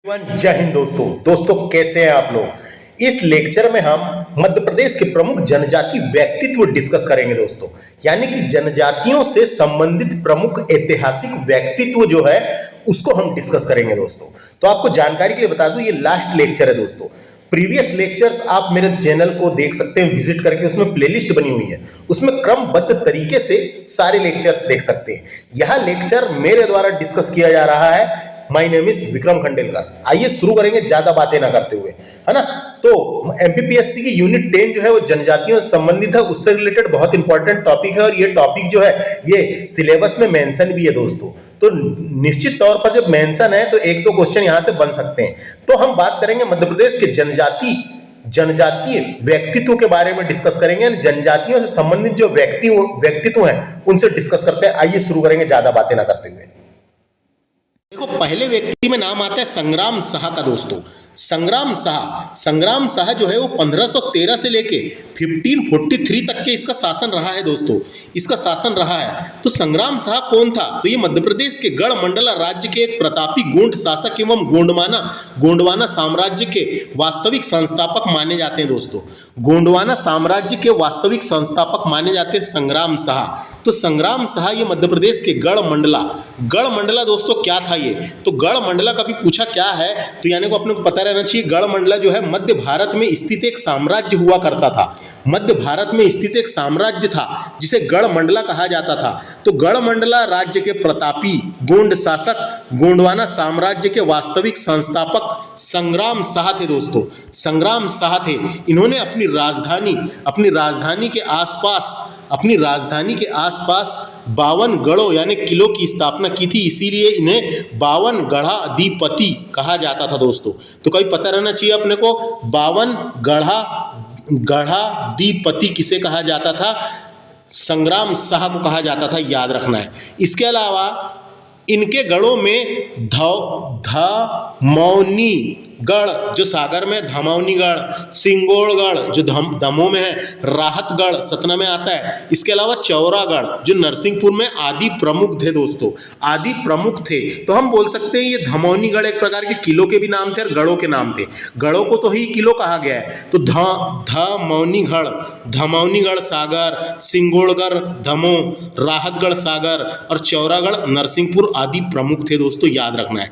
जय हिंद दोस्तों कैसे हैं आप लोग। इस लेक्चर में हम मध्य प्रदेश के प्रमुख जनजाति व्यक्तित्व डिस्कस करेंगे दोस्तों, यानी कि जनजातियों से संबंधित प्रमुख ऐतिहासिक व्यक्तित्व जो है उसको हम डिस्कस करेंगे दोस्तों। तो आपको जानकारी के लिए बता दूं, ये लास्ट लेक्चर है दोस्तों। प्रीवियस लेक्चर्स आप मेरे चैनल को देख सकते हैं विजिट करके, उसमें प्लेलिस्ट बनी हुई है, उसमें क्रमबद्ध तरीके से सारे लेक्चर्स देख सकते हैं। यह लेक्चर मेरे द्वारा डिस्कस किया जा रहा है। My name is Vikram Khandelkar. आइए शुरू करेंगे ज्यादा बातें ना करते हुए, है ना। तो एमपीपीएससी की यूनिट 10 जो है वो जनजातियों से संबंधित है, उससे रिलेटेड बहुत इंपॉर्टेंट टॉपिक है और ये टॉपिक जो है ये सिलेबस में मेंशन भी है दोस्तों। तो निश्चित तौर पर जब मेंशन है तो एक दो क्वेश्चन यहां से बन सकते हैं। तो हम बात करेंगे मध्य प्रदेश के जनजातीय व्यक्तित्व के बारे में डिस्कस करेंगे। जनजातियों से संबंधित जो व्यक्तित्व हैं उनसे डिस्कस करते हैं। आइए शुरू करेंगे ज्यादा बातें ना करते हुए। देखो, पहले व्यक्ति में नाम आता है संग्राम साहा का दोस्तों। संग्राम साहा जो है वो 1513 से लेके 1543 तक के इसका शासन रहा है दोस्तों, इसका शासन रहा है। तो संग्राम साहा कौन था? तो ये मध्य प्रदेश के गढ़मंडला राज्य के एक प्रतापी गोंड शासक एवं गोंडवाना साम्राज्य के वास्तविक संस्थापक माने जाते हैं दोस्तों। गोंडवाना साम्राज्य के वास्तविक संस्थापक माने जाते हैं संग्राम साहा। तो संग्राम साहा ये मध्य प्रदेश के गढ़मंडला दोस्तों क्या था ये? तो गढ़मंडला कभी पूछा क्या है तो यानी को अपने को पता रहना चाहिए। गढ़मंडला जो है मध्य भारत में स्थित एक साम्राज्य हुआ करता था। मध्य भारत में स्थित एक साम्राज्य था जिसे गढ़मंडला कहा जाता था। तो गढ़मंडला राज्य के प्रतापी गोंड शासक गोंडवाना साम्राज्य के वास्तविक संस्थापक संग्राम साहा थे दोस्तों। संग्राम साहा थे। इन्होंने अपनी राजधानी के आसपास 52 गढ़ों यानी किलों की स्थापना की थी, इसीलिए इन्हें 52 गढ़ाधिपति कहा जाता था दोस्तों। तो कभी पता रहना चाहिए अपने को 52 गढ़ाधिपति किसे कहा जाता था? संग्राम साहा को कहा जाता था, याद रखना है। इसके अलावा इनके गढ़ों में धमौनीगढ़ जो सागर में, धमौनीगढ़, सिंगोड़गढ़ जो दमोह में है, राहतगढ़ सतना में आता है। इसके अलावा चौरागढ़ जो नरसिंहपुर में आदि प्रमुख थे दोस्तों, आदि प्रमुख थे। तो हम बोल सकते हैं ये धमौनीगढ़ एक प्रकार के किलों के भी नाम थे और गढ़ों के नाम थे। गढ़ों को तो ही किलो कहा गया है। तो धमौनीगढ़ सागर, सिंगोड़गढ़ दमोह, राहतगढ़ सागर और चौरागढ़ नरसिंहपुर आदि प्रमुख थे दोस्तों, याद रखना है।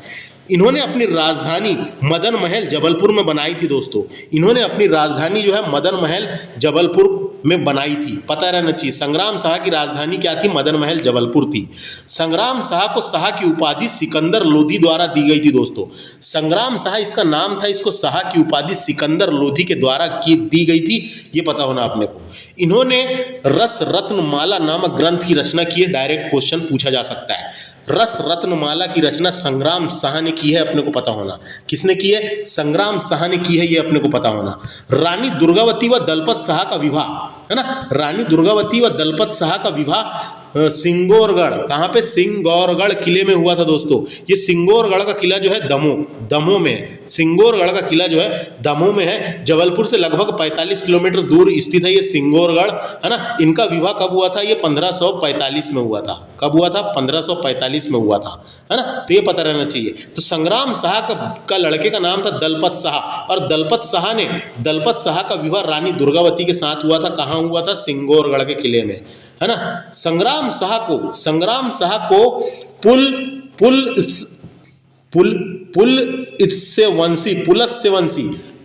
इन्होंने अपनी राजधानी मदन महल जबलपुर में बनाई थी दोस्तों। इन्होंने अपनी राजधानी जो है मदन महल जबलपुर में बनाई थी, पता रहना चाहिए। संग्राम साहा की राजधानी क्या थी? मदन महल जबलपुर थी। संग्राम साहा को साहा की उपाधि सिकंदर लोधी द्वारा दी गई थी दोस्तों। संग्राम साहा इसका नाम था, इसको साहा की उपाधि सिकंदर लोधी के द्वारा दी गई थी, ये पता होना अपने को। इन्होंने रस रत्नमाला नामक ग्रंथ की रचना की है, डायरेक्ट क्वेश्चन पूछा जा सकता है। रस रत्नमाला की रचना संग्राम साहा ने की है, अपने को पता होना। किसने की है? संग्राम साहा ने की है, ये अपने को पता होना। रानी दुर्गावती व दलपत साहा का विवाह, है ना। रानी दुर्गावती व दलपत साहा का विवाह सिंगोरगढ़, कहाँ पे? सिंगोरगढ़ किले में हुआ था दोस्तों। ये सिंगोरगढ़ का किला जो है दमोह में है। सिंगोरगढ़ का किला जो है दमोह में है। जबलपुर से लगभग 45 किलोमीटर दूर स्थित है ये सिंगोरगढ़, है ना। इनका विवाह कब हुआ था? ये 1545 में हुआ था। कब हुआ था? 1545 में हुआ था, है ना। तो ये पता रहना चाहिए। तो संग्राम साहा का लड़के का नाम था दलपत साहा और दलपत साहा का विवाह रानी दुर्गावती के साथ हुआ था। कहाँ हुआ था? सिंगोरगढ़ के किले में, है ना। संग्राम साहा को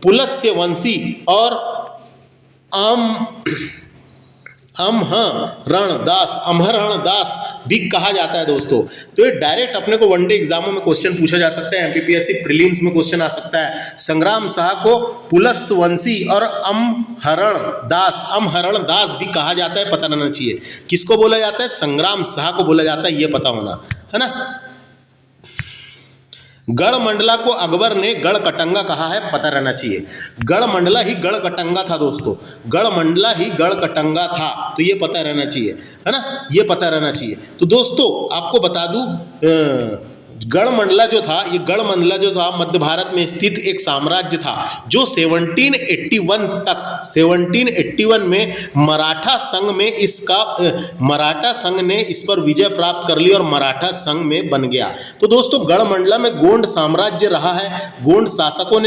पुलत्स्यवंशी और अमहरण दास भी कहा जाता है दोस्तों। तो ये डायरेक्ट अपने को वनडे एग्जामों में क्वेश्चन पूछा जा सकता है, एमपीपीएससी प्रीलिम्स में क्वेश्चन आ सकता है। संग्राम साहा को पुलत्स्यवंशी और अमहरण दास भी कहा जाता है, पता रहना चाहिए। किसको बोला जाता है? संग्राम साहा को बोला जाता है, ये पता होना, है ना। गढ़मंडला को अकबर ने गढ़कटंगा कहा है, पता रहना चाहिए। गढ़मंडला ही गढ़कटंगा था दोस्तों, गढ़मंडला ही गढ़कटंगा था, तो ये पता रहना चाहिए, है ना, ये पता रहना चाहिए। तो दोस्तों आपको बता दूं गढ़मंडला जो था, ये गढ़मंडला जो था मध्य भारत में स्थित एक साम्राज्य था जो 1781 में मराठा संघ ने इस पर विजय प्राप्त कर ली और मराठा संघ में बन गया। तो दोस्तों गढ़मंडला में गोंड साम्राज्य रहा है, गोंड शासकों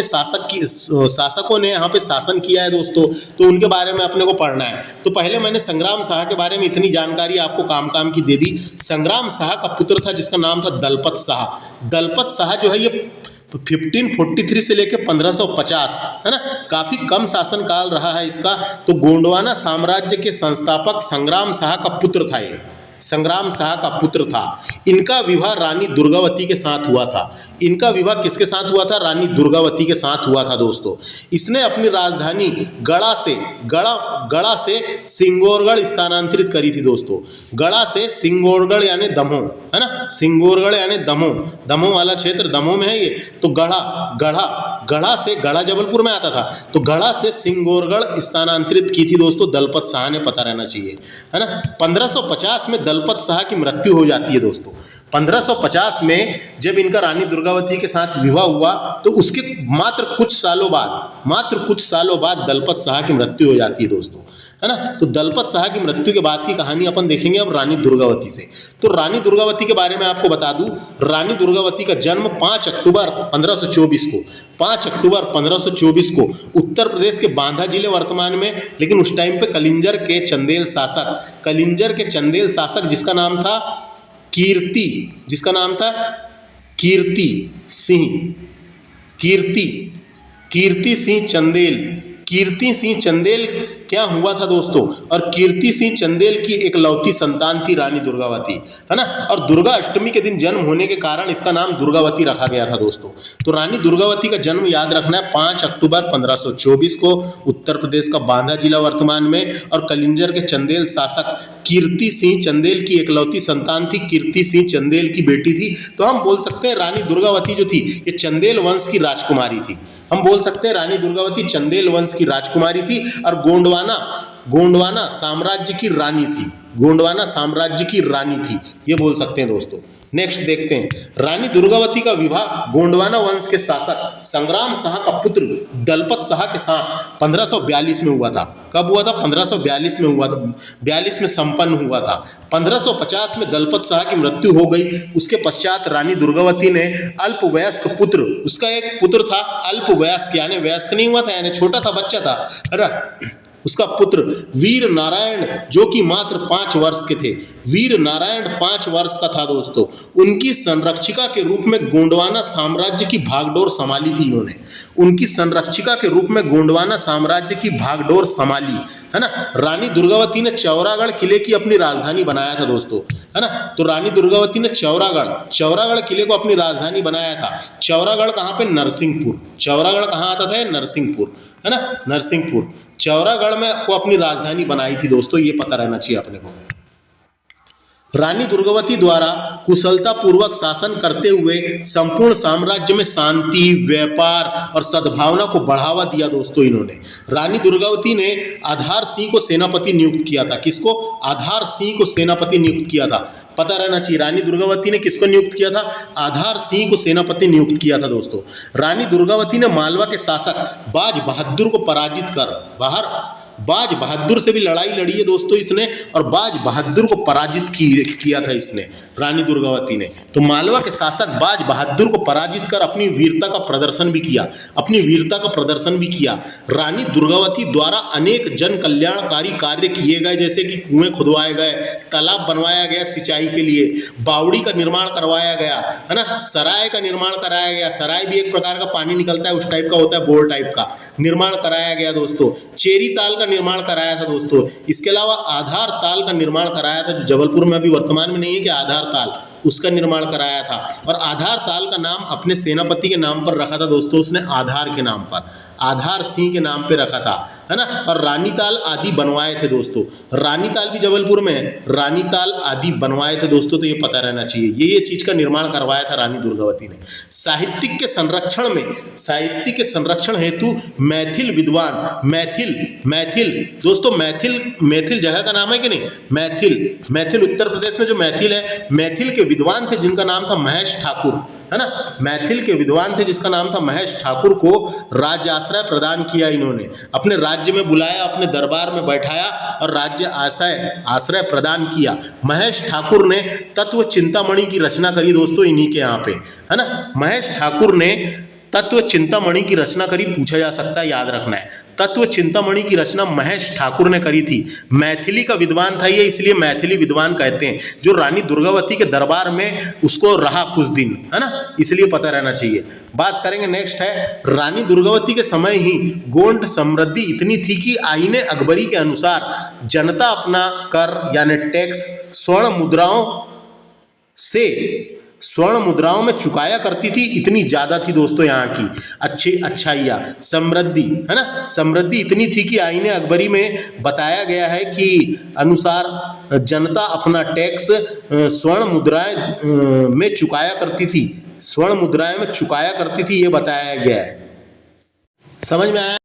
ने यहाँ पे शासन किया है दोस्तों, तो उनके बारे में अपने को पढ़ना है। तो पहले मैंने संग्राम शाह के बारे में इतनी जानकारी आपको काम की दे दी। संग्राम शाह का पुत्र था जिसका नाम था दलपत शाह। दलपत शाह जो है ये 1543 से लेकर 1550 है ना, काफी कम शासन काल रहा है इसका। तो गोंडवाना साम्राज्य के संस्थापक संग्राम शाह का पुत्र था, ये संग्राम शाह का पुत्र था। इनका विवाह रानी दुर्गावती के साथ हुआ था। इनका विवाह किसके साथ हुआ था? रानी दुर्गावती के साथ हुआ था दोस्तों। इसने अपनी राजधानी गढ़ा से सिंगोरगढ़ स्थानांतरित करी थी दोस्तों। गढ़ा से सिंगोरगढ़ यानी दमोह, है ना, सिंगोरगढ़ यानी दमोह वाला क्षेत्र दमोह में है ये। तो गढ़ा से गढ़ा जबलपुर में आता था, तो गढ़ा से सिंगोरगढ़ स्थानांतरित की थी दोस्तों दलपत शाह ने, पता रहना चाहिए, है ना। 1550 में दलपत शाह की मृत्यु हो जाती है दोस्तों। 1550 में जब इनका रानी दुर्गावती के साथ विवाह हुआ तो उसके मात्र कुछ सालों बाद दलपत शाह की मृत्यु हो जाती है दोस्तों, है ना। तो दलपत शाह की मृत्यु के बाद की कहानी अपन देखेंगे अब रानी दुर्गावती से। तो रानी दुर्गावती के बारे में आपको बता दूं, रानी दुर्गावती का जन्म 5 अक्टूबर 1524 को उत्तर प्रदेश के बांदा जिले वर्तमान में, लेकिन उस टाइम पे कलिंजर के चंदेल शासक जिसका नाम था कीर्ति सिंह चंदेल क्या हुआ था दोस्तों, और कीर्ति सिंह चंदेल की एकलौती संतान थी रानी दुर्गावती, है ना। और दुर्गा अष्टमी के दिन जन्म होने के कारण इसका नाम दुर्गावती रखा गया था दोस्तों। तो रानी दुर्गावती का जन्म याद रखना है 5 अक्टूबर 1524 को उत्तर प्रदेश का बांदा जिला वर्तमान में, और कलिंजर के चंदेल शासक कीर्ति सिंह चंदेल की एकलौती संतान थी, कीर्ति सिंह चंदेल की बेटी थी। तो हम बोल सकते हैं रानी दुर्गावती जो थी ये चंदेल वंश की राजकुमारी थी। हम बोल सकते हैं रानी दुर्गावती चंदेल वंश की राजकुमारी थी और गोंडवाना साम्राज्य की रानी थी, ये बोल सकते हैं दोस्तों। नेक्स्ट देखते हैं, रानी दुर्गावती का विवाह गोंडवाना वंश के शासक संग्राम शाह का पुत्र दलपत शाह के साथ 1542 में हुआ था। कब हुआ था? 1542 में हुआ था, 42 में संपन्न हुआ था। 1550 में दलपत शाह की मृत्यु हो गई। उसके पश्चात रानी दुर्गावती ने अल्पवयस्क पुत्र, उसका एक पुत्र था अल्पवयस्क, यानी वयस्क नहीं हुआ था, यानी छोटा था, बच्चा था, है ना। उसका पुत्र वीर नारायण जो कि मात्र 5 वर्ष के थे, वीर नारायण 5 वर्ष का था दोस्तों। उनकी संरक्षिका के रूप में गोंडवाना साम्राज्य की भागडोर संभाली थी इन्होंने। उनकी संरक्षिका के रूप में गोंडवाना साम्राज्य की भागडोर संभाली, है ना। रानी दुर्गावती ने चौरागढ़ किले की अपनी राजधानी बनाया था दोस्तों, है ना। तो रानी दुर्गावती ने चौरागढ़ किले को अपनी राजधानी बनाया था। चौरागढ़ कहाँ पे? नरसिंहपुर। चौरागढ़ कहाँ आता था? नरसिंहपुर, है ना, नरसिंहपुर। चौरागढ़ में को अपनी राजधानी बनाई थी दोस्तों, ये पता रहना चाहिए अपने को। रानी दुर्गावती द्वारा कुशलतापूर्वक शासन करते हुए संपूर्ण साम्राज्य में शांति, व्यापार और सद्भावना को बढ़ावा दिया दोस्तों इन्होंने। रानी दुर्गावती ने आधार सिंह को सेनापति नियुक्त किया था। किसको? आधार सिंह को सेनापति नियुक्त किया था, पता रहना चाहिए। रानी दुर्गावती ने किसको नियुक्त किया था? आधार सिंह को सेनापति नियुक्त किया था दोस्तों। रानी दुर्गावती ने मालवा के शासक बाज बहादुर को पराजित कर बाज बहादुर से भी लड़ाई लड़ी है दोस्तों इसने, और बाज बहादुर को पराजित किया था इसने, रानी दुर्गावती ने। तो मालवा के शासक बाज बहादुर को पराजित कर अपनी वीरता का प्रदर्शन भी किया। रानी दुर्गावती द्वारा अनेक जन कल्याणकारी कार्य किए गए, जैसे कि कुएं खुदवाए गए, तालाब बनवाया गया सिंचाई के लिए, बावड़ी का निर्माण करवाया गया, है ना, सराय का निर्माण कराया गया। सराय भी एक प्रकार का पानी निकलता है, उस टाइप का होता है, बोर टाइप का निर्माण कराया गया दोस्तों। चेरी ताल का निर्माण कराया था दोस्तों। इसके अलावा आधार ताल का निर्माण कराया था, जो जबलपुर में अभी वर्तमान में नहीं है कि आधार ताल, उसका निर्माण कराया था। और आधार ताल का नाम अपने सेनापति के नाम पर रखा था दोस्तों उसने, आधार के नाम पर, आधार सिंह के नाम पे रखा था, है ना, और रानीताल आदि बनवाए थे दोस्तों। रानीताल भी जबलपुर में है, रानीताल आदि बनवाए थे दोस्तों, तो ये पता रहना चाहिए। ये चीज का निर्माण करवाया था रानी दुर्गावती ने। साहित्य के संरक्षण हेतु मैथिल विद्वान, मैथिल दोस्तों, मैथिल जगह का नाम है कि नहीं, मैथिल उत्तर प्रदेश में जो मैथिल है, मैथिल के विद्वान थे जिनका नाम था महेश ठाकुर, है ना, मैथिल के विद्वान थे जिसका नाम था महेश ठाकुर को राज्य आश्रय प्रदान किया। इन्होंने अपने राज्य में बुलाया, अपने दरबार में बैठाया और राज्य आश्रय प्रदान किया। महेश ठाकुर ने तत्व चिंतामणि की रचना करी दोस्तों, इन्हीं के यहाँ पे, है ना। महेश ठाकुर ने तत्व चिंतामणि की रचना करी, पूछा जा सकता है, याद रखना है। तत्व चिंतामणि की रचना महेश ठाकुर ने करी थी। मैथिली का विद्वान था ये, इसलिए मैथिली विद्वान कहते हैं। जो रानी दुर्गावती के दरबार में उसको रहा कुछ दिन, है ना, इसलिए पता रहना चाहिए। बात करेंगे, नेक्स्ट है, रानी दुर्गावती के समय ही गोंड समृद्धि इतनी थी कि आईने अकबरी के अनुसार जनता अपना कर यानी टैक्स स्वर्ण मुद्राओं में चुकाया करती थी। इतनी ज्यादा थी दोस्तों यहाँ की अच्छाइयाँ, समृद्धि, है ना, समृद्धि इतनी थी कि आईने अकबरी में बताया गया है कि अनुसार जनता अपना टैक्स स्वर्ण मुद्राएं में चुकाया करती थी, स्वर्ण मुद्राएं में चुकाया करती थी, ये बताया गया है। समझ में आया।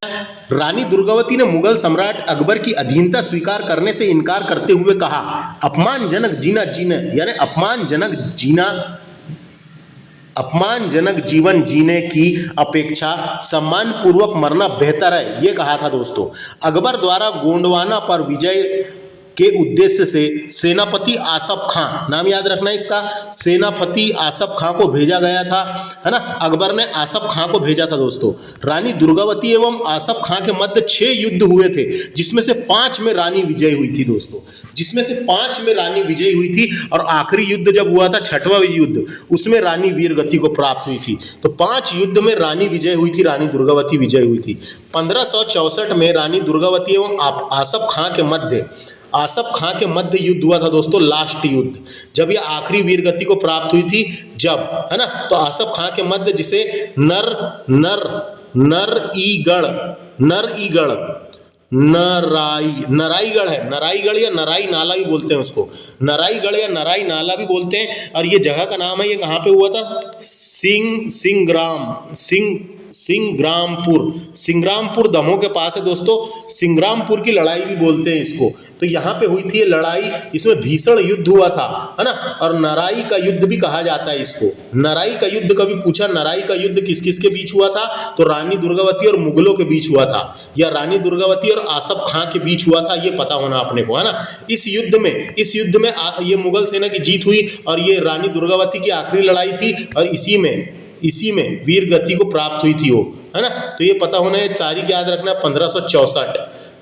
रानी दुर्गावती ने मुगल सम्राट अकबर की अधीनता स्वीकार करने से इनकार करते हुए कहा, अपमानजनक जीवन जीने की अपेक्षा सम्मान पूर्वक मरना बेहतर है, ये कहा था दोस्तों। अकबर द्वारा गोंडवाना पर विजय के उद्देश्य से सेनापति आसफ खां, नाम याद रखना इसका, सेनापति आसफ खां को भेजा गया था, है ना, अकबर ने आसफ खां को भेजा था दोस्तों। रानी दुर्गावती एवं आसफ खां के मध्य 6 युद्ध हुए थे, जिसमें से 5 में रानी विजय हुई थी दोस्तों, जिसमें से 5 में रानी विजय हुई थी। और आखिरी युद्ध जब हुआ था, 6वां युद्ध, उसमें रानी वीरगति को प्राप्त हुई थी। तो 5 युद्ध में रानी विजय हुई थी, रानी दुर्गावती विजय हुई थी। 1564 में रानी दुर्गावती एवं आसफ खां के मध्य युद्ध हुआ था दोस्तों, लास्ट युद्ध, जब ये आखिरी वीरगति को प्राप्त हुई थी, जब, है ना, तो आसफ खां के मध्य, जिसे नराईगढ़ है, नराईगढ़ या नराई नाला भी बोलते हैं उसको, नराईगढ़ या नराई नाला भी बोलते हैं। और ये जगह का नाम है, ये कहाँ पे हुआ था, सिंग्रामपुर दमोह के पास है दोस्तों। सिंग्रामपुर की लड़ाई भी बोलते हैं इसको। तो यहाँ पे हुई थी ये लड़ाई, इसमें भीषण युद्ध हुआ था, है ना, और नराई का युद्ध भी कहा जाता है इसको। नराई का युद्ध कभी पूछा, नराई का युद्ध किस किस के बीच हुआ था, तो रानी दुर्गावती और मुगलों के बीच हुआ था, या रानी दुर्गावती और आसफ खां के बीच हुआ था, ये पता होना अपने को, है ना। इस युद्ध में ये मुगल सेना की जीत हुई और ये रानी दुर्गावती की आखिरी लड़ाई थी, और इसी में वीरगति को प्राप्त हुई थी वो, है ना। तो ये पता होना है, तारीख याद रखना,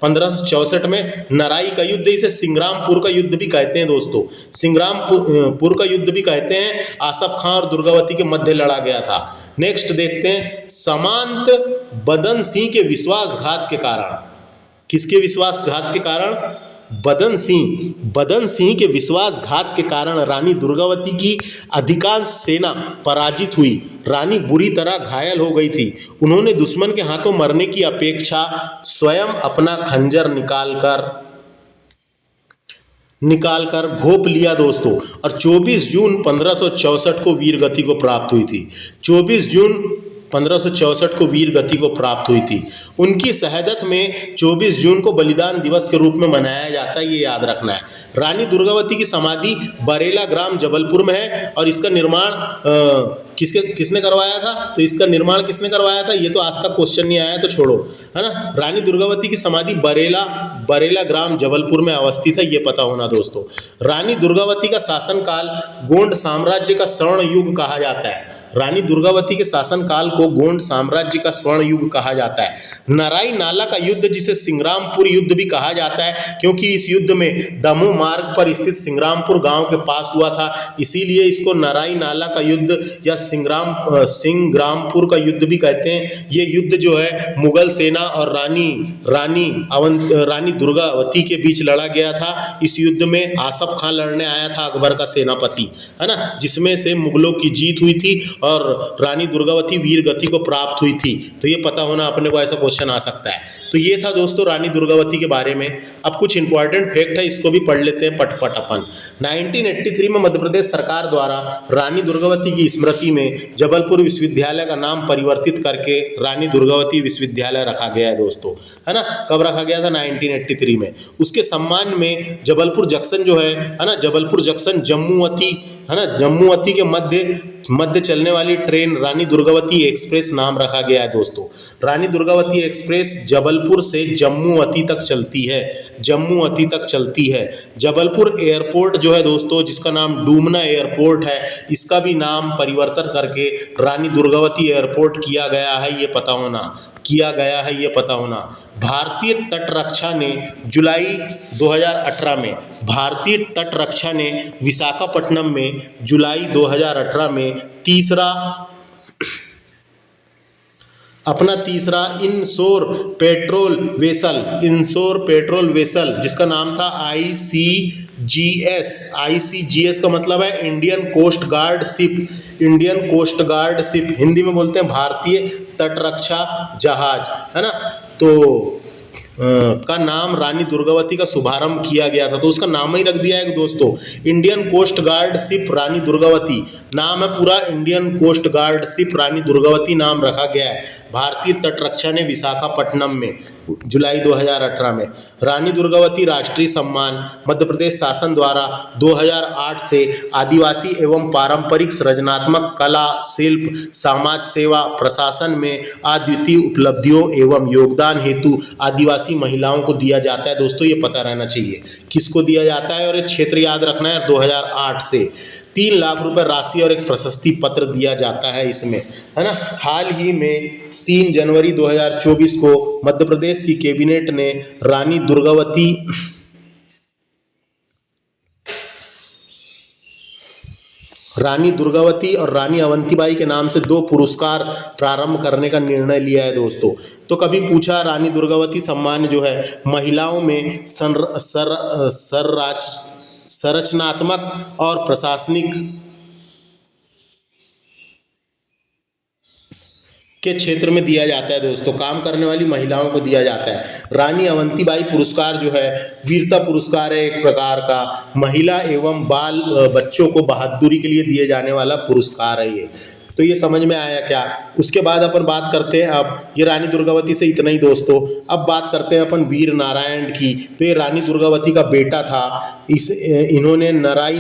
1564 में नराई का युद्ध, इसे सिंग्रामपुर का युद्ध भी कहते हैं दोस्तों, सिंग्रामपुर का युद्ध भी कहते हैं। आसफ खां और दुर्गावती के मध्य लड़ा गया था। नेक्स्ट देखते हैं, सामंत बदन सिंह के विश्वासघात के कारण, किसके विश्वासघात के कारण, बदन सिंह के विश्वासघात के कारण रानी दुर्गावती की अधिकांश सेना पराजित हुई। रानी बुरी तरह घायल हो गई थी। उन्होंने दुश्मन के हाथों मरने की अपेक्षा स्वयं अपना खंजर निकालकर घोंप लिया दोस्तों, और 24 जून 1564 को वीरगति को प्राप्त हुई थी। 24 जून 1564 को वीरगति को प्राप्त हुई थी। उनकी शहादत में 24 जून को बलिदान दिवस के रूप में मनाया जाता है, ये याद रखना है। रानी दुर्गावती की समाधि बरेला ग्राम जबलपुर में है, और इसका निर्माण किसने करवाया था, तो इसका निर्माण किसने करवाया था, ये तो आज तक क्वेश्चन नहीं आया, तो छोड़ो, है ना। रानी दुर्गावती की समाधि बरेला ग्राम जबलपुर में अवस्थित है, ये पता होना दोस्तों। रानी दुर्गावती का शासनकाल गोंड साम्राज्य का स्वर्ण युग कहा जाता है। रानी दुर्गावती के शासनकाल को गोंड साम्राज्य का स्वर्ण युग कहा जाता है। नराई नाला का युद्ध, जिसे सिंग्रामपुर युद्ध भी कहा जाता है, क्योंकि इस युद्ध में दमोह मार्ग पर स्थित सिंग्रामपुर गांव के पास हुआ था, इसीलिए इसको नराई नाला का युद्ध या सिंग्रामपुर का युद्ध भी कहते हैं। ये युद्ध जो है मुगल सेना और रानी दुर्गावती के बीच लड़ा गया था। इस युद्ध में आसफ खां लड़ने आया था, अकबर का सेनापति, है ना, जिसमें से मुगलों की जीत हुई थी और रानी दुर्गावती वीरगति को प्राप्त हुई थी। तो ये पता होना अपने को, ऐसा क्वेश्चन आ सकता है। तो ये था दोस्तों रानी दुर्गावती के बारे में। अब कुछ इंपॉर्टेंट फैक्ट है, इसको भी पढ़ लेते हैं पटपट अपन। 1983 में मध्य प्रदेश सरकार द्वारा रानी दुर्गावती की स्मृति में जबलपुर विश्वविद्यालय का नाम परिवर्तित करके रानी दुर्गावती विश्वविद्यालय रखा गया है दोस्तों, है ना। कब रखा गया था? 1983 में। उसके सम्मान में जबलपुर जंक्शन जो है ना, जबलपुर जंक्शन जम्मूवती, है ना, जम्मूवती के मध्य चलने वाली ट्रेन रानी दुर्गावती एक्सप्रेस नाम रखा गया है दोस्तों। रानी दुर्गावती एक्सप्रेस जबलपुर से जम्मूवती तक चलती है, जम्मूवती तक चलती है। जबलपुर एयरपोर्ट जो है दोस्तों, जिसका नाम डूमना एयरपोर्ट है, इसका भी नाम परिवर्तन करके रानी दुर्गावती एयरपोर्ट किया गया है, ये पता होना। भारतीय तट रक्षा ने जुलाई 2018 में, भारतीय तट रक्षा ने विशाखापट्टनम में जुलाई 2018 में अपना तीसरा इनशोर पेट्रोल वेसल जिसका नाम था ICGS का मतलब है Indian coast guard ship, Hindi में बोलते हैं भारतीय तट रक्षा जहाज, है ना। तो का नाम रानी दुर्गावती का शुभारंभ किया गया था, तो उसका नाम ही रख दिया है दोस्तों, Indian coast guard ship Rani Durgavati. नाम है पूरा Indian coast guard ship Rani Durgavati नाम रखा गया है। भारतीय तट रक्षा ने विशाखापट्टनम में जुलाई 2018 में। रानी दुर्गावती राष्ट्रीय सम्मान मध्य प्रदेश शासन द्वारा 2008 से आदिवासी एवं पारंपरिक सृजनात्मक कला, शिल्प, समाज सेवा, प्रशासन में अद्वितीय उपलब्धियों एवं योगदान हेतु आदिवासी महिलाओं को दिया जाता है दोस्तों, ये पता रहना चाहिए किसको दिया जाता है, और ये क्षेत्र याद रखना है। 2008 से 3 लाख रुपए राशि और एक प्रशस्ति पत्र दिया जाता है इसमें, है ना। हाल ही में 3 जनवरी 2024 को मध्य प्रदेश की कैबिनेट ने रानी दुर्गावती और रानी अवंतीबाई के नाम से 2 पुरस्कार प्रारंभ करने का निर्णय लिया है दोस्तों। तो कभी पूछा, रानी दुर्गावती सम्मान जो है महिलाओं में संरचनात्मक और प्रशासनिक के क्षेत्र में दिया जाता है दोस्तों, काम करने वाली महिलाओं को दिया जाता है। रानी अवंतीबाई पुरस्कार जो है वीरता पुरस्कार है, एक प्रकार का महिला एवं बाल बच्चों को बहादुरी के लिए दिए जाने वाला पुरस्कार है ये। तो ये समझ में आया क्या? उसके बाद अपन बात करते हैं, अब ये रानी दुर्गावती से इतना ही दोस्तों। अब बात करते हैं अपन वीर नारायण की। तो ये रानी दुर्गावती का बेटा था, इन्होंने नराई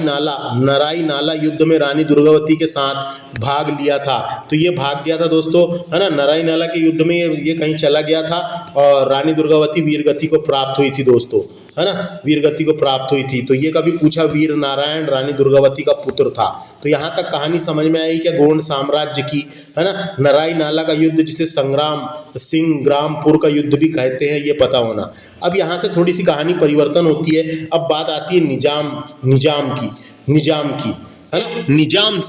नाला युद्ध में रानी दुर्गावती के साथ भाग लिया था। तो ये भाग गया था दोस्तों, है ना, नराई नाला के युद्ध में ये कहीं चला गया था और रानी दुर्गावती वीरगति को प्राप्त हुई थी दोस्तों, है ना, वीरगति को प्राप्त हुई थी। तो ये कभी पूछा, वीर नारायण रानी दुर्गावती का पुत्र था। तो यहाँ तक कहानी समझ में आई क्या? गोंड साम्राज्य की, है ना, नराई नाला का युद्ध जिसे संग्रामपुर का युद्ध भी कहते हैं, ये पता होना। अब यहाँ से थोड़ी सी कहानी परिवर्तन होती है। अब बात आती है निजाम की, है ना। निजाम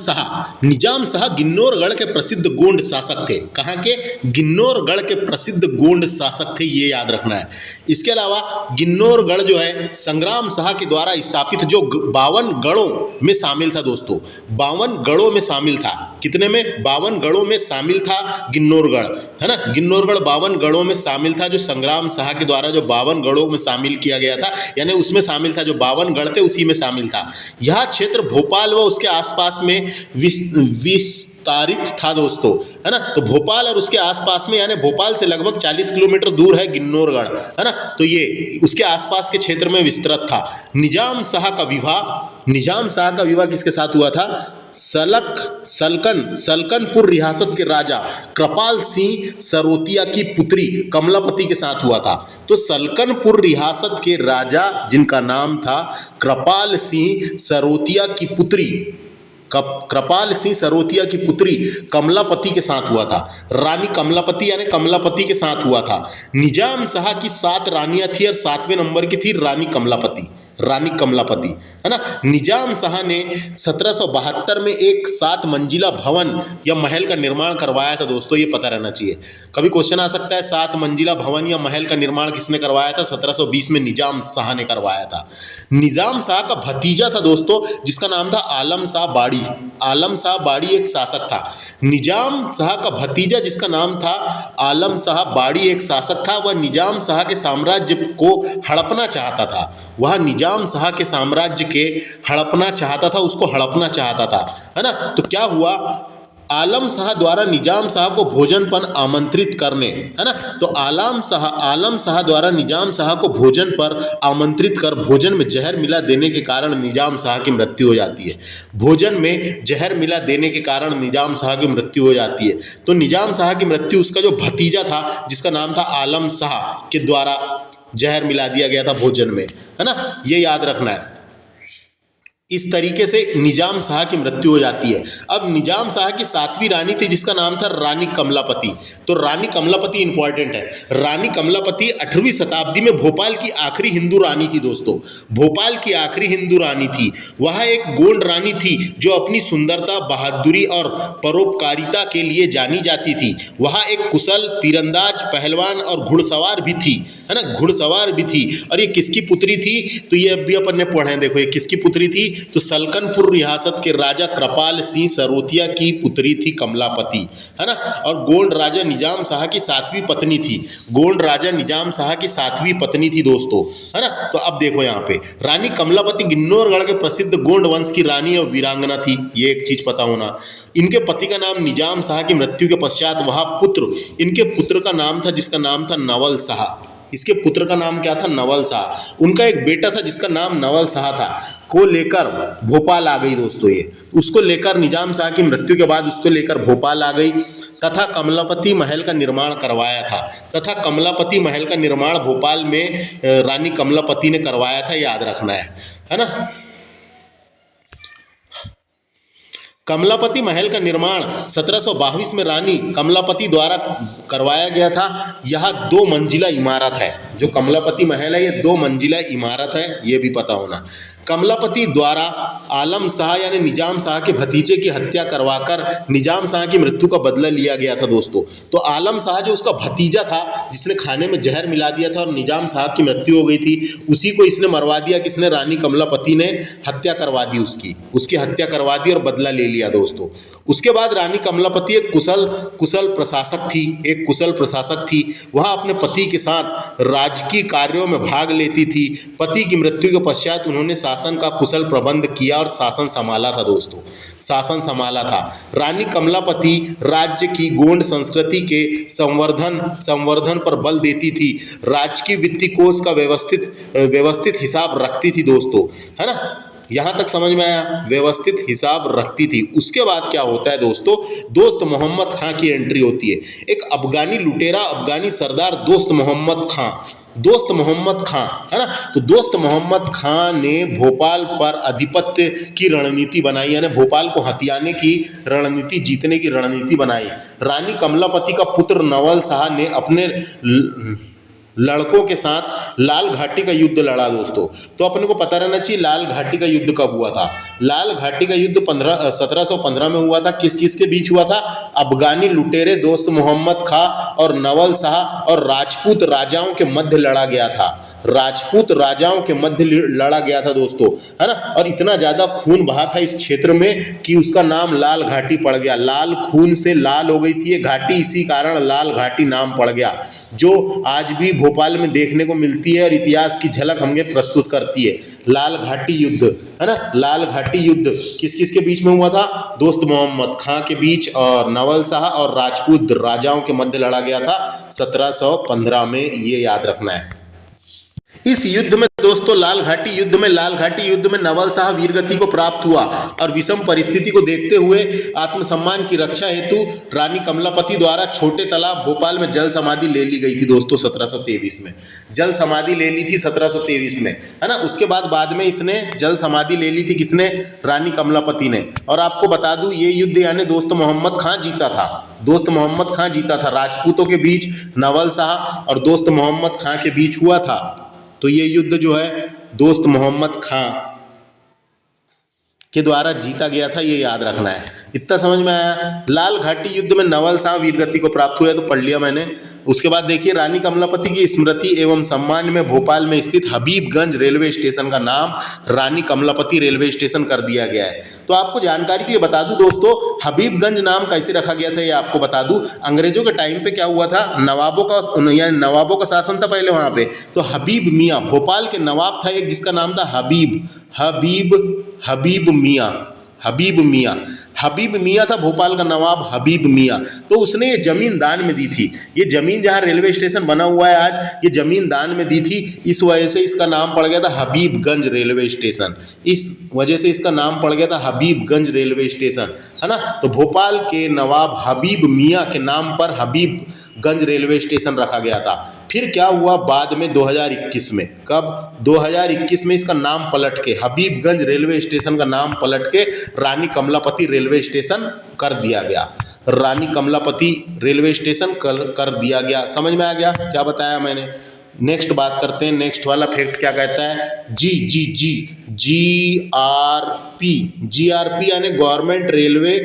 शाह गिन्नौरगढ़ के प्रसिद्ध गोंड शासक थे। कहाँ के? गिन्नौरगढ़ के प्रसिद्ध गोंड शासक थे, ये याद रखना है। इसके अलावा गिन्नौरगढ़ जो है संग्राम शाह के द्वारा स्थापित जो 52 गढ़ों में शामिल था दोस्तों, 52 गढ़ों में शामिल था। कितने में? 52 गढ़ों में शामिल था गिन्नौरगढ़, है ना। गिन्नौरगढ़ 52 गढ़ों में शामिल था, जो संग्राम शाह के द्वारा जो 52 गढ़ों में शामिल किया गया था, यानी उसमें शामिल था, जो 52 गढ़ थे उसी में शामिल था। यह क्षेत्र भोपाल व उसके आसपास में विस्तारित था दोस्तों, है ना। तो भोपाल और उसके आसपास में, यानी भोपाल से लगभग 40 किलोमीटर दूर है गिन्नौरगढ़, है ना। तो ये उसके आसपास के क्षेत्र में विस्तृत था। निजाम शाह का विवाह किसके साथ हुआ था? सलकनपुर रियासत के राजा कृपाल सिंह सरोतिया की पुत्री कमलापति के साथ हुआ था। तो सलकनपुर रियासत के राजा जिनका नाम था कृपाल सिंह सरोतिया की पुत्री कमलापति के साथ हुआ था। रानी कमलापति यानी कमलापति के साथ हुआ था। निजाम शाह की 7 रानियां थी और 7वें नंबर की थी रानी कमलापति, रानी कमलापति, है ना। निजाम शाह ने 1772 में एक 7 मंजिला भवन या महल का निर्माण करवाया था दोस्तों, ये पता रहना चाहिए। कभी क्वेश्चन आ सकता है 7 मंजिला भवन या महल का निर्माण किसने करवाया था? 1720 में निजाम शाह ने करवाया था। निजाम शाह का भतीजा था दोस्तों, जिसका नाम था आलम शाह बाड़ी। आलम शाह बाड़ी एक शासक था। निजाम शाह का भतीजा जिसका नाम था आलम शाह बाड़ी एक शासक था। वह निजाम शाह के साम्राज्य को हड़पना चाहता था। वह निजाम शाह के साम्राज्य के हड़पना चाहता था, उसको हड़पना चाहता था, है ना। तो क्या हुआ, आलम शाह द्वारा निजाम शाह को भोजन पर आमंत्रित करने, है ना। तो आलम शाह द्वारा निजाम शाह को भोजन पर आमंत्रित कर भोजन में जहर मिला देने के कारण निजाम शाह की मृत्यु हो जाती है। भोजन में जहर मिला देने के कारण निजाम शाह की मृत्यु हो जाती है। तो निजाम शाह की मृत्यु उसका जो भतीजा था जिसका नाम था आलम शाह के द्वारा जहर मिला दिया गया था भोजन में, है ना। ये याद रखना है। इस तरीके से निजाम शाह की मृत्यु हो जाती है। अब निजाम शाह की 7वीं रानी थी जिसका नाम था रानी कमलापति। तो रानी कमलापति इंपॉर्टेंट है। रानी कमलापति 8वीं शताब्दी में भोपाल की आखिरी हिंदू रानी थी दोस्तों। भोपाल की आखिरी हिंदू रानी थी। वह एक गोंड रानी थी जो अपनी सुंदरता, बहादुरी और परोपकारिता के लिए जानी जाती थी। वह एक कुशल तीरंदाज, पहलवान और घुड़सवार भी थी, है ना। घुड़सवार भी थी। और ये किसकी पुत्री थी? तो ये अभी अपन ने पढ़े, देखो ये किसकी पुत्री थी? तो सलकनपुर रियासत के राजा कृपाल सिंह सरोतिया की पुत्री थी कमलापति, है ना। और गोंड राजा निजाम शाह की 7वीं पत्नी थी। गोंड राजा निजाम शाह की 7वीं पत्नी थी दोस्तों, है ना। तो अब देखो यहाँ पे रानी कमलापति किन्नौरगढ़ के प्रसिद्ध गोंड वंश की रानी और वीरांगना थी। ये एक चीज पता होना। इनके पति का नाम निजाम शाह की मृत्यु के पश्चात वह पुत्र, इनके पुत्र का नाम था जिसका नाम था नवल शाह। इसके पुत्र का नाम क्या था? नवल शाह। उनका एक बेटा था जिसका नाम नवल शाह था, को लेकर भोपाल आ गई दोस्तों। ये उसको लेकर निजाम शाह की मृत्यु के बाद उसको लेकर भोपाल आ गई तथा कमलापति महल का निर्माण करवाया था। तथा कमलापति महल का निर्माण भोपाल में रानी कमलापति ने करवाया था, याद रखना है ना। कमलापति महल का निर्माण 1722 में रानी कमलापति द्वारा करवाया गया था। यह 2 मंजिला इमारत है। जो कमलापति महल है ये 2 मंजिला इमारत है, ये भी पता होना। कमलापति द्वारा आलम शाह यानी निजाम शाह के भतीजे की हत्या करवाकर निजाम शाह की मृत्यु का बदला लिया गया था दोस्तों। तो आलम शाह जो उसका भतीजा था जिसने खाने में जहर मिला दिया था और निजाम शाह की मृत्यु हो गई थी, उसी को इसने मरवा दिया। किसने? रानी कमलापति ने हत्या करवा दी उसकी हत्या करवा दी और बदला ले लिया दोस्तों। उसके बाद रानी कमलापति एक कुशल प्रशासक थी। वह अपने पति के साथ राजकीय कार्यों में भाग लेती थी। पति की मृत्यु के पश्चात उन्होंने शासन का कुशल प्रबंध किया और शासन संभाला था दोस्तों, शासन संभाला था। रानी कमलापति राज्य की गोंड संस्कृति के संवर्धन पर बल देती थी। राजकीय वित्तीय कोष का व्यवस्थित हिसाब रखती थी दोस्तों, है ना। यहाँ तक समझ में आया? व्यवस्थित हिसाब रखती थी। उसके बाद क्या होता है दोस्तों? दोस्त मोहम्मद खां की एंट्री होती है। एक अफगानी लुटेरा, अफगानी सरदार दोस्त मोहम्मद खां, है ना। तो दोस्त मोहम्मद खां ने भोपाल पर आधिपत्य की रणनीति बनाई, यानी भोपाल को हथियाने की रणनीति, जीतने की रणनीति बनाई। रानी कमलापति का पुत्र नवल शाह ने अपने लड़कों के साथ लाल घाटी का युद्ध लड़ा दोस्तों। तो अपने को पता रहना चाहिए लाल घाटी का युद्ध कब हुआ था। लाल घाटी का युद्ध 1715 में हुआ था। किस किस के बीच हुआ था? अफगानी लुटेरे दोस्त मोहम्मद खां और नवल शाह और राजपूत राजाओं के मध्य लड़ा गया था। राजपूत राजाओं के मध्य लड़ा गया था दोस्तों, है ना। और इतना ज्यादा खून बहा था इस क्षेत्र में कि उसका नाम लाल घाटी पड़ गया। लाल खून से लाल हो गई थी ये घाटी, इसी कारण लाल घाटी नाम पड़ गया, जो आज भी भोपाल में देखने को मिलती है और इतिहास की झलक हमें प्रस्तुत करती है। लाल घाटी युद्ध, है ना। लाल घाटी युद्ध किस किस के बीच में हुआ था? दोस्त मोहम्मद खां के बीच और नवल शाह और राजपूत राजाओं के मध्य लड़ा गया था 1715 में, ये याद रखना है। इस युद्ध में दोस्तों लाल घाटी युद्ध में नवल शाह वीरगति को प्राप्त हुआ और विषम परिस्थिति को देखते हुए आत्मसम्मान की रक्षा हेतु रानी कमलापति द्वारा छोटे तालाब भोपाल में जल समाधि ले ली गई थी दोस्तों 1723 में। जल समाधि ले ली थी 1723 में, है ना। उसके बाद में इसने जल समाधि ले ली थी, किसने? रानी कमलापति ने। और आपको बता दूं ये युद्ध यानी दोस्त मोहम्मद खां जीता था। दोस्त मोहम्मद खां जीता था। राजपूतों के बीच नवल शाह और दोस्त मोहम्मद खां के बीच हुआ था। तो ये युद्ध जो है दोस्त मोहम्मद खां के द्वारा जीता गया था, ये याद रखना है। इतना समझ में आया। लाल घाटी युद्ध में नवल शाह वीरगति को प्राप्त हुआ, तो पढ़ लिया मैंने। उसके बाद देखिए, रानी कमलापति की स्मृति एवं सम्मान में भोपाल में स्थित हबीबगंज रेलवे स्टेशन का नाम रानी कमलापति रेलवे स्टेशन कर दिया गया है। तो आपको जानकारी के लिए बता दूं दोस्तों, हबीबगंज नाम कैसे रखा गया था ये आपको बता दूं। अंग्रेजों के टाइम पे क्या हुआ था, नवाबों का शासन था पहले वहां पे। तो हबीब मियाँ, भोपाल के नवाब था एक जिसका नाम था हबीब मियाँ था भोपाल का नवाब हबीब मियाँ। तो उसने ये जमीन दान में दी थी। ये जमीन जहाँ रेलवे स्टेशन बना हुआ है आज, ये जमीन दान में दी थी। इस वजह से इसका नाम पड़ गया था हबीबगंज रेलवे स्टेशन। इस वजह से इसका नाम पड़ गया था हबीबगंज रेलवे स्टेशन, है ना। तो भोपाल के नवाब हबीब मियाँ के नाम पर हबीबगंज रेलवे स्टेशन रखा गया था। फिर क्या हुआ बाद में 2021 में, कब 2021 में इसका नाम पलट के, हबीबगंज रेलवे स्टेशन का नाम पलट के रानी कमलापति रेलवे स्टेशन कर दिया गया। रानी कमलापति रेलवे स्टेशन कर दिया गया। समझ में आ गया क्या बताया मैंने। नेक्स्ट बात करते हैं, नेक्स्ट वाला फैक्ट क्या कहता है, जीआरपी यानी गवर्नमेंट रेलवे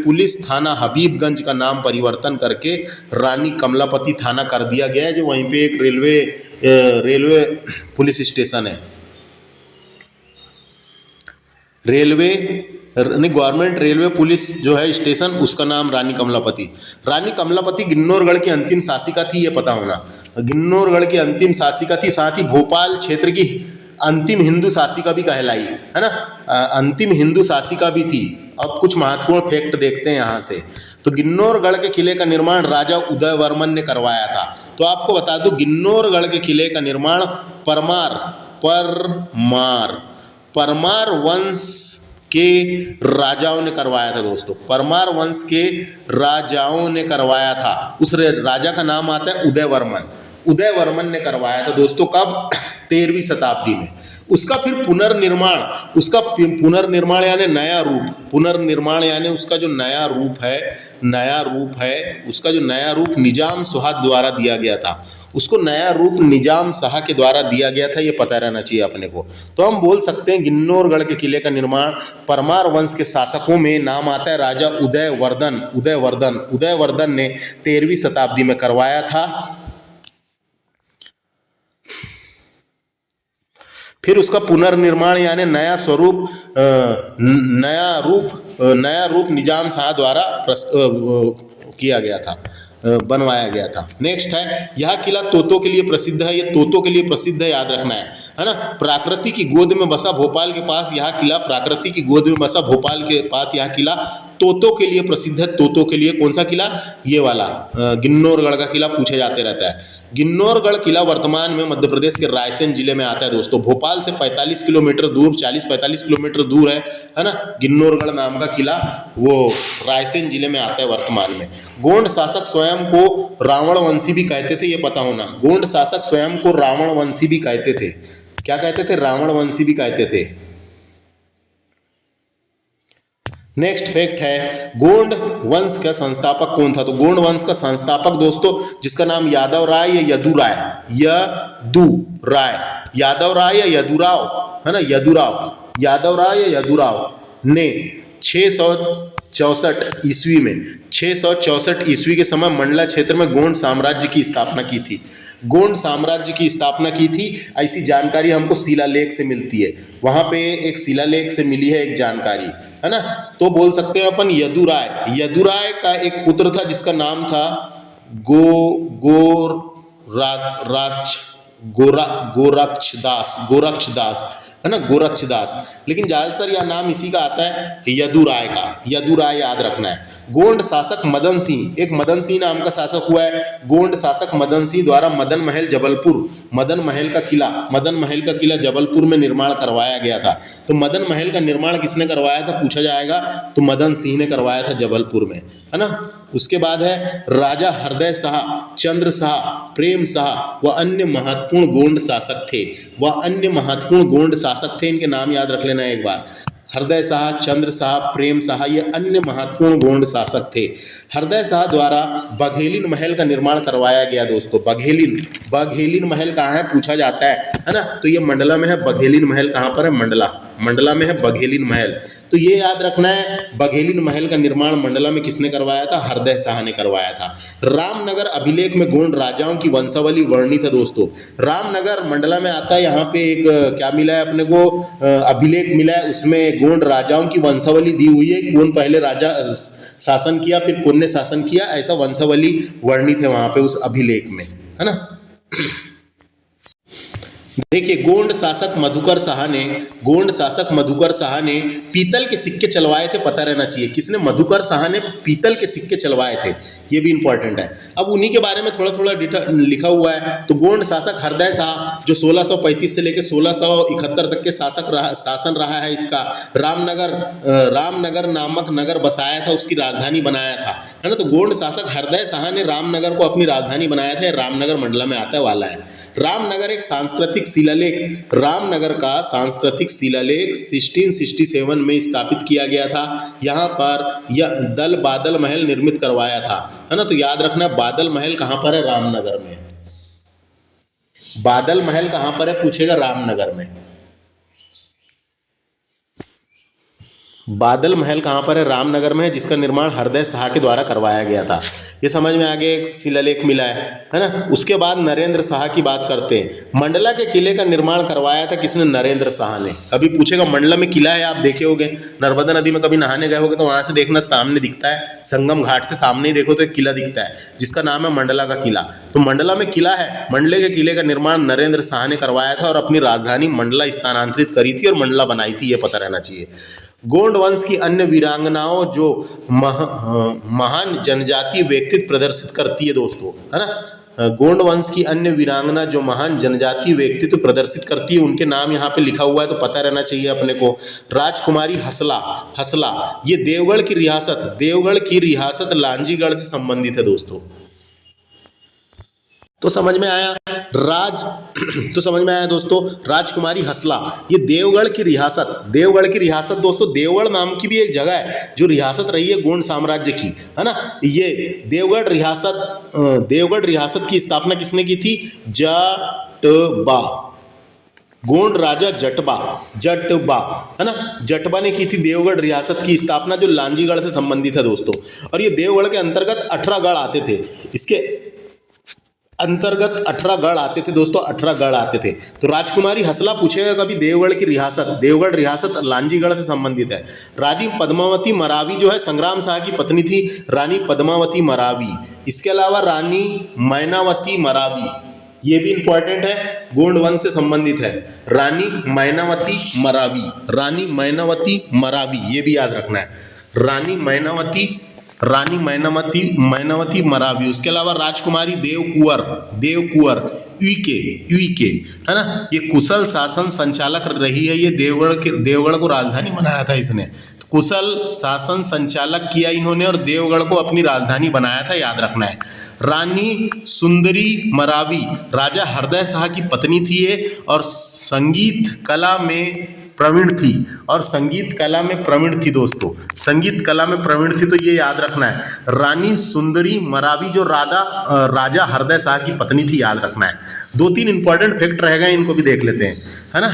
पुलिस थाना हबीबगंज का नाम परिवर्तन करके रानी कमलापति थाना कर दिया गया है, जो वहीं पे एक रेलवे पुलिस स्टेशन है। गवर्नमेंट रेलवे पुलिस जो है स्टेशन, उसका नाम रानी कमलापति गिन्नौरगढ़ की अंतिम शासिका थी, ये पता होना। गिन्नौरगढ़ की अंतिम शासिका थी, साथ ही भोपाल क्षेत्र की अंतिम हिंदू शासिका भी कहलाई, है ना। अंतिम हिंदू शासिका भी थी। अब कुछ महत्वपूर्ण फैक्ट देखते हैं यहाँ से। तो गिन्नौरगढ़ के किले का निर्माण राजा उदयवर्मन ने करवाया था। तो आपको बता दूं, गिन्नौरगढ़ के किले का निर्माण परमार वंश के राजाओं ने करवाया था दोस्तों। परमार वंश के राजाओं ने करवाया था। उस राजा का नाम आता है उदयवर्मन ने करवाया था दोस्तों। कब? 13वीं शताब्दी में। उसका फिर पुनर्निर्माण यानी नया रूप, पुनर्निर्माण यानी उसका जो नया रूप निजाम शाह द्वारा दिया गया था। उसको नया रूप निजाम शाह के द्वारा दिया गया था, ये पता रहना चाहिए अपने को। तो हम बोल सकते हैं गिन्नौरगढ़ के किले का निर्माण परमार वंश के शासकों में नाम आता है राजा उदयवर्धन ने 13वीं शताब्दी में करवाया था। फिर उसका पुनर्निर्माण यानी नया रूप निजाम शाह द्वारा किया गया था, बनवाया गया था। नेक्स्ट है, यह किला तोतों के लिए प्रसिद्ध है। ये तोतों के लिए प्रसिद्ध है, याद रखना है ना। प्रकृति की गोद में बसा भोपाल के पास यह किला तोतों के लिए प्रसिद्ध है। तोतों के लिए कौन सा किला? ये वाला गिन्नौरगढ़ का किला पूछे जाते रहता है। गिन्नौरगढ़ किला वर्तमान में मध्य प्रदेश के रायसेन जिले में आता है दोस्तों। भोपाल से 45 किलोमीटर दूर, 40-45 किलोमीटर दूर है ना। गिन्नौरगढ़ नाम का किला वो रायसेन जिले में आता है वर्तमान में। गोंड शासक स्वयं को रावणवंशी भी कहते थे, ये पता होना। गोंड शासक स्वयं को रावणवंशी भी कहते थे। क्या कहते थे? रावणवंशी भी कहते थे। नेक्स्ट फैक्ट है, गोंड वंश का संस्थापक कौन था? तो गोंड वंश का संस्थापक दोस्तों, जिसका नाम यादव राय या यदुराय या यदुराव है ना, यादव राय या यदुराव ने 664 ईस्वी के समय मंडला क्षेत्र में गोंड साम्राज्य की स्थापना की थी। ऐसी जानकारी हमको शिलालेख से मिलती है। वहां पे एक शिलालेख से मिली है एक जानकारी, है ना। तो बोल सकते हैं अपन यदुराय का एक पुत्र था जिसका नाम था गोरक्षदास, है ना, गोरक्षदास। लेकिन ज़्यादातर यह नाम इसी का आता है, यदुराय याद रखना है। गोंड शासक मदन सिंह, एक मदन सिंह नाम का शासक हुआ है। गोंड शासक मदन सिंह द्वारा मदन महल का किला जबलपुर में निर्माण करवाया गया था। तो मदन महल का निर्माण किसने करवाया था पूछा जाएगा, तो मदन सिंह ने करवाया था जबलपुर में, है ना। उसके बाद है राजा हृदय शाह, चंद्र शाह, प्रेम शाह व अन्य महत्वपूर्ण गोंड शासक थे। इनके नाम याद रख लेना एक बार। हृदय शाह, चंद्र शाह, प्रेम शाह ये अन्य महत्वपूर्ण गोंड शासक थे। हृदय शाह द्वारा बघेलिन महल का निर्माण करवाया गया दोस्तों। बघेलिन महल कहाँ है पूछा जाता है ना, तो ये मंडला में है। बघेलिन महल कहाँ पर है? मंडला में है बघेलिन महल। तो ये याद रखना है, बघेलिन महल का निर्माण मंडला में किसने करवाया था? हृदय शाह ने करवाया था। रामनगर अभिलेख में गोंड राजाओं की वंशावली वर्णित है दोस्तों। रामनगर मंडला में आता है, यहाँ पे एक क्या मिला है अपने को? अभिलेख मिला है, उसमें गोंड राजाओं की वंशावली दी हुई है। कौन पहले राजा शासन किया, फिर कौन ने शासन किया, ऐसा वंशावली वर्णित है वहां पे उस अभिलेख में, है ना। देखिए, गोंड शासक मधुकर शाह ने पीतल के सिक्के चलवाए थे, पता रहना चाहिए। किसने? मधुकर शाह ने पीतल के सिक्के चलवाए थे, ये भी इंपॉर्टेंट है। अब उन्हीं के बारे में थोड़ा थोड़ा लिखा हुआ है। तो गोंड शासक हृदय शाह जो 1635 से लेकर 1671 तक के शासन रहा है इसका। रामनगर नामक नगर बसाया था, उसकी राजधानी बनाया था, है ना। तो गोंड शासक हृदय शाह ने रामनगर को अपनी राजधानी बनाया था। रामनगर मंडला में आता वाला है। रामनगर एक सांस्कृतिक शिलालेख, रामनगर का सांस्कृतिक शिलालेख 1667 में स्थापित किया गया था। यहाँ पर यह दल बादल महल निर्मित करवाया था, है ना। तो याद रखना, बादल महल कहाँ पर है? रामनगर में। बादल महल कहाँ पर है पूछेगा? रामनगर में। बादल महल कहाँ पर है? रामनगर में है, जिसका निर्माण हृदय शाह के द्वारा करवाया गया था। ये समझ में आगे एक शिलालेख मिला है ना। उसके बाद नरेंद्र शाह की बात करते हैं। मंडला के किले का निर्माण करवाया था किसने? नरेंद्र शाह ने। कभी पूछेगा मंडला में किला है, आप देखे होगे नर्मदा नदी में कभी नहाने गए होगे तो वहां से देखना सामने दिखता है, संगम घाट से सामने ही देखो तो एक किला दिखता है जिसका नाम है मंडला का किला। तो मंडला में किला है। मंडले के किले का निर्माण नरेंद्र शाह ने करवाया था और अपनी राजधानी मंडला स्थानांतरित करी थी और मंडला बनाई थी, ये पता रहना चाहिए। गोंड वंश की अन्य वीरांगनाओं जो महान जनजातीय व्यक्तित्व प्रदर्शित करती है दोस्तों, है ना। गोंड वंश की अन्य वीरांगना जो महान जनजातीय व्यक्तित्व प्रदर्शित करती है, उनके नाम यहाँ पे लिखा हुआ है, तो पता रहना चाहिए अपने को। राजकुमारी हसला ये देवगढ़ की रियासत लांजीगढ़ से संबंधित है दोस्तों। तो समझ में आया दोस्तों। राजकुमारी हसला ये देवगढ़ की रियासत दोस्तों। देवगढ़ नाम की भी एक जगह है जो रियासत रही है गोंड साम्राज्य की, है ना। ये देवगढ़ रियासत की स्थापना किसने की थी? जटबा, गोंड राजा जटबा, है ना। जटबा ने की थी देवगढ़ रियासत की स्थापना, जो लांजीगढ़ से संबंधित है दोस्तों। और ये देवगढ़ के अंतर्गत 18 गढ़ आते थे। इसके अंतर्गत 18 गढ़ आते थे दोस्तों, 18 गढ़ आते थे। तो राजकुमारी हसला पूछेगा कभी देवगढ़ रियासत लांजीगढ़ से संबंधित है। रानी पद्मावती मरावी जो है संग्राम शाह की पत्नी थी, रानी पद्मावती मरावी। इसके अलावा रानी मैनावती मरावी, ये भी इंपॉर्टेंट है, गोंड वंश से संबंधित है। रानी मैनावती मरावी, ये भी याद रखना है। रानी मैनावती मरावी। उसके अलावा राजकुमारी देवकुंवर उइके, है ना। ये कुशल शासन संचालक रही है। ये देवगढ़ को राजधानी बनाया था इसने। तो कुशल शासन संचालक किया इन्होंने और देवगढ़ को अपनी राजधानी बनाया था, याद रखना है। रानी सुंदरी मरावी राजा हृदय शाह की पत्नी थी ये, और संगीत कला में प्रवीण थी दोस्तों। संगीत कला में प्रवीण थी, तो ये याद रखना है। रानी सुंदरी मरावी जो राजा हृदय शाह की पत्नी थी, याद रखना है। 2-3 इंपॉर्टेंट फैक्ट रह गए, इनको भी देख लेते हैं, है ना।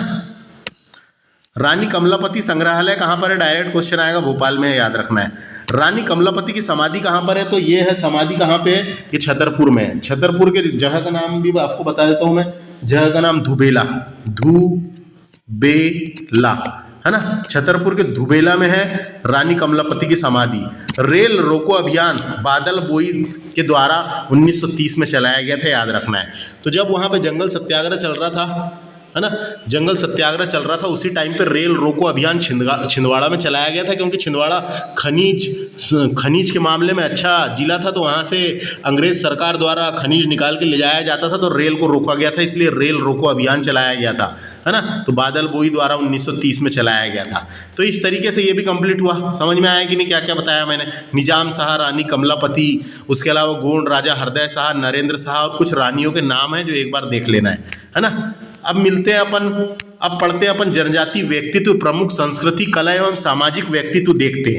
रानी कमलापति संग्रहालय कहाँ पर है? डायरेक्ट क्वेश्चन आएगा, भोपाल में है, याद रखना है। रानी कमलापति की समाधि कहाँ पर है? तो ये है समाधि कहाँ पे है? ये छतरपुर में है। छतरपुर के जगह का नाम भी आपको बता देता हूँ मैं, जगह का नाम धुबेला, है ना। छतरपुर के धुबेला में है रानी कमलापति की समाधि। रेल रोको अभियान बादल बोई के द्वारा 1930 में चलाया गया था, याद रखना है। तो जब वहाँ पे जंगल सत्याग्रह चल रहा था, है ना, जंगल सत्याग्रह चल रहा था, उसी टाइम पे रेल रोको अभियान छिंदवाड़ा में चलाया गया था, क्योंकि छिंदवाड़ा खनिज के मामले में अच्छा जिला था। तो वहाँ से अंग्रेज सरकार द्वारा खनिज निकाल के ले जाया जाता था, तो रेल को रोका गया था, इसलिए रेल रोको अभियान चलाया गया था, है ना। तो बादल बोई द्वारा 1930 में चलाया गया था। तो इस तरीके से ये भी कंप्लीट हुआ। समझ में आया कि नहीं क्या क्या बताया मैंने? निजाम शाह, रानी कमलापति, उसके अलावा गोंड राजा हृदय शाह, नरेंद्र शाह, और कुछ रानियों के नाम हैं जो एक बार देख लेना है ना। अब मिलते हैं अपन अब पढ़ते हैं अपन जनजाति व्यक्तित्व प्रमुख संस्कृति कला एवं सामाजिक व्यक्तित्व देखते हैं।